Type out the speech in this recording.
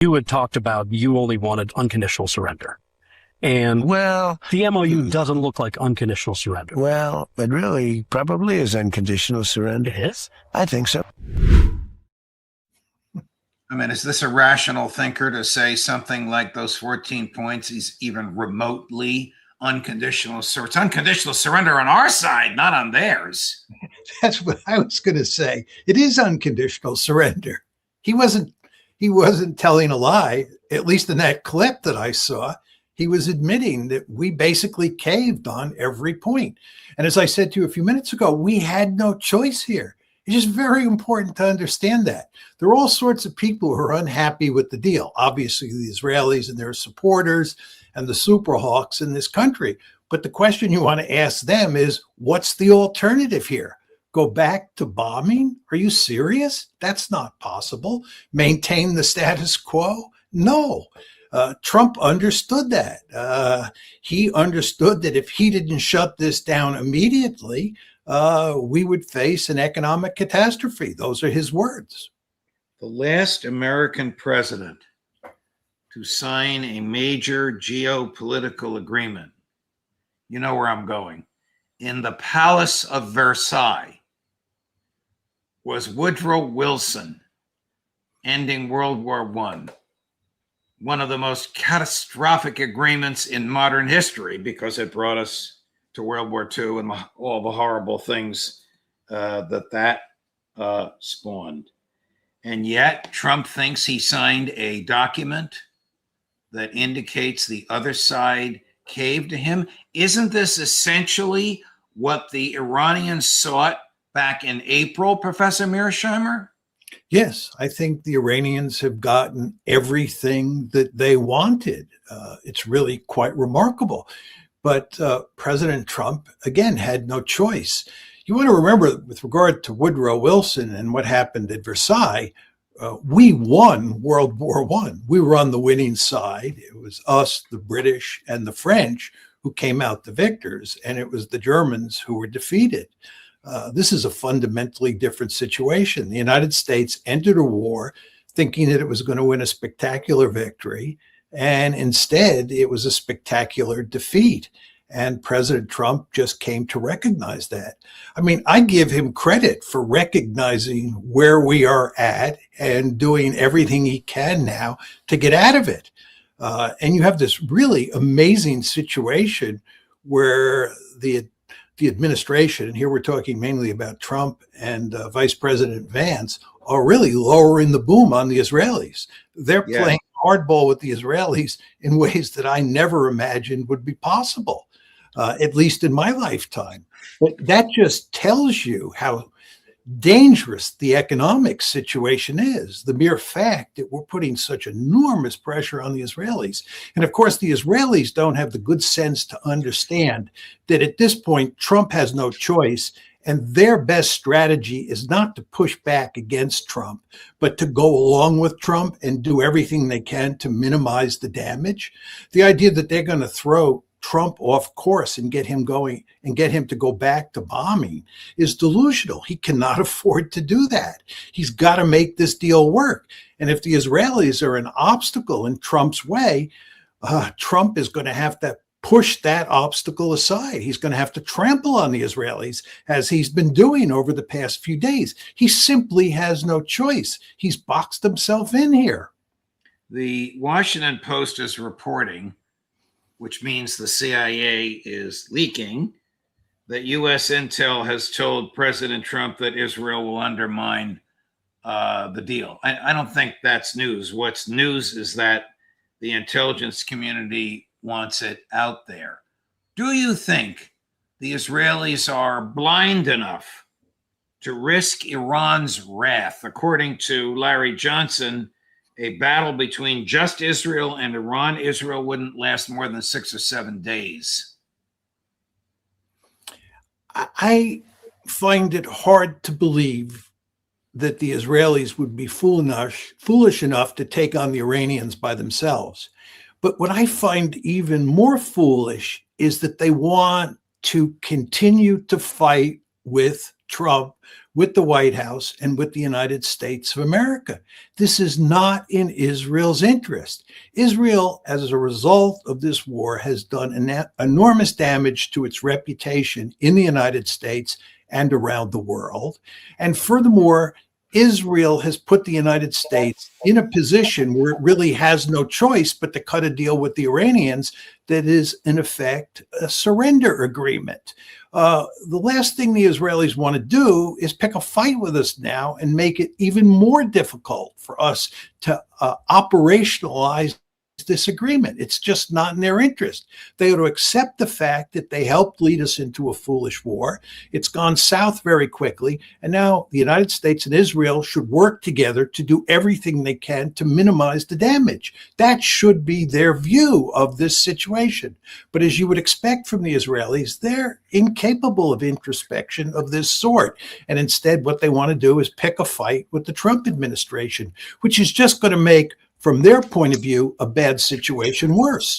You had talked about you only wanted unconditional surrender. And Well, the MOU doesn't look like unconditional surrender. well, it really probably is unconditional surrender. It is? I think so. I mean, is this a rational thinker to say something like those 14 points is even remotely unconditional? So it's unconditional surrender on our side, not on theirs. That's what I was going to say. It is unconditional surrender. He wasn't telling a lie, at least in that clip that I saw. He was admitting that we basically caved on every point. And as I said to you a few minutes ago, we had no choice here. It's just very important to understand that. There are all sorts of people who are unhappy with the deal. Obviously, the Israelis and their supporters and the superhawks in this country. But the question you want to ask them is, what's the alternative here? Go back to bombing? Are you serious? That's not possible. Maintain the status quo? No. Trump understood that. He understood that if he didn't shut this down immediately, we would face an economic catastrophe. Those are his words. The last American president to sign a major geopolitical agreement, you know where I'm going, in the Palace of Versailles was Woodrow Wilson, ending World War I. One of the most catastrophic agreements in modern history because it brought us to World War II and all the horrible things that spawned. And yet Trump thinks he signed a document that indicates the other side caved to him. Isn't this essentially what the Iranians sought back in April, Professor Mearsheimer? Yes, I think the Iranians have gotten everything that they wanted. It's really quite remarkable. But President Trump, again, had no choice. You want to remember, with regard to Woodrow Wilson and what happened at Versailles, we won World War I. We were on the winning side. It was us, the British, and the French who came out the victors, and it was the Germans who were defeated. This is a fundamentally different situation. The United States entered a war thinking that it was going to win a spectacular victory, and instead it was a spectacular defeat. And President Trump just came to recognize that. I mean, I give him credit for recognizing where we are at and doing everything he can now to get out of it. And you have this really amazing situation where the administration, and here we're talking mainly about Trump and Vice President Vance, are really lowering the boom on the Israelis. They're playing hardball with the Israelis in ways that I never imagined would be possible, at least in my lifetime. But that just tells you how dangerous the economic situation is, the mere fact that we're putting such enormous pressure on the Israelis. And of course, the Israelis don't have the good sense to understand that at this point, Trump has no choice. And their best strategy is not to push back against Trump, but to go along with Trump and do everything they can to minimize the damage. The idea that they're going to throw Trump off course and get him going and get him to go back to bombing is delusional. He cannot afford to do that. He's got to make this deal work. And if the Israelis are an obstacle in Trump's way, Trump is going to have to push that obstacle aside. He's going to have to trample on the Israelis, as he's been doing over the past few days. He simply has no choice. He's boxed himself in here. The Washington Post is reporting, which means the CIA is leaking, that U.S. intel has told President Trump that Israel will undermine the deal. I don't think that's news. What's news is that the intelligence community wants it out there. Do you think the Israelis are blind enough to risk Iran's wrath? According to Larry Johnson, a battle between just Israel and Israel wouldn't last more than 6 or 7 days. I find it hard to believe that the Israelis would be foolish enough to take on the Iranians by themselves. But what I find even more foolish is that they want to continue to fight with Trump with the White House and with the United States of America. This is not in Israel's interest. Israel, as a result of this war, has done enormous damage to its reputation in the United States and around the world. And furthermore, Israel has put the United States in a position where it really has no choice but to cut a deal with the Iranians that is, in effect, a surrender agreement. The last thing the Israelis want to do is pick a fight with us now and make it even more difficult for us to operationalize this agreement. It's just not in their interest. They ought to accept the fact that they helped lead us into a foolish war. It's gone south very quickly. And now the United States and Israel should work together to do everything they can to minimize the damage. That should be their view of this situation. But as you would expect from the Israelis, they're incapable of introspection of this sort. And instead, what they want to do is pick a fight with the Trump administration, which is just going to make, from their point of view, a bad situation worse.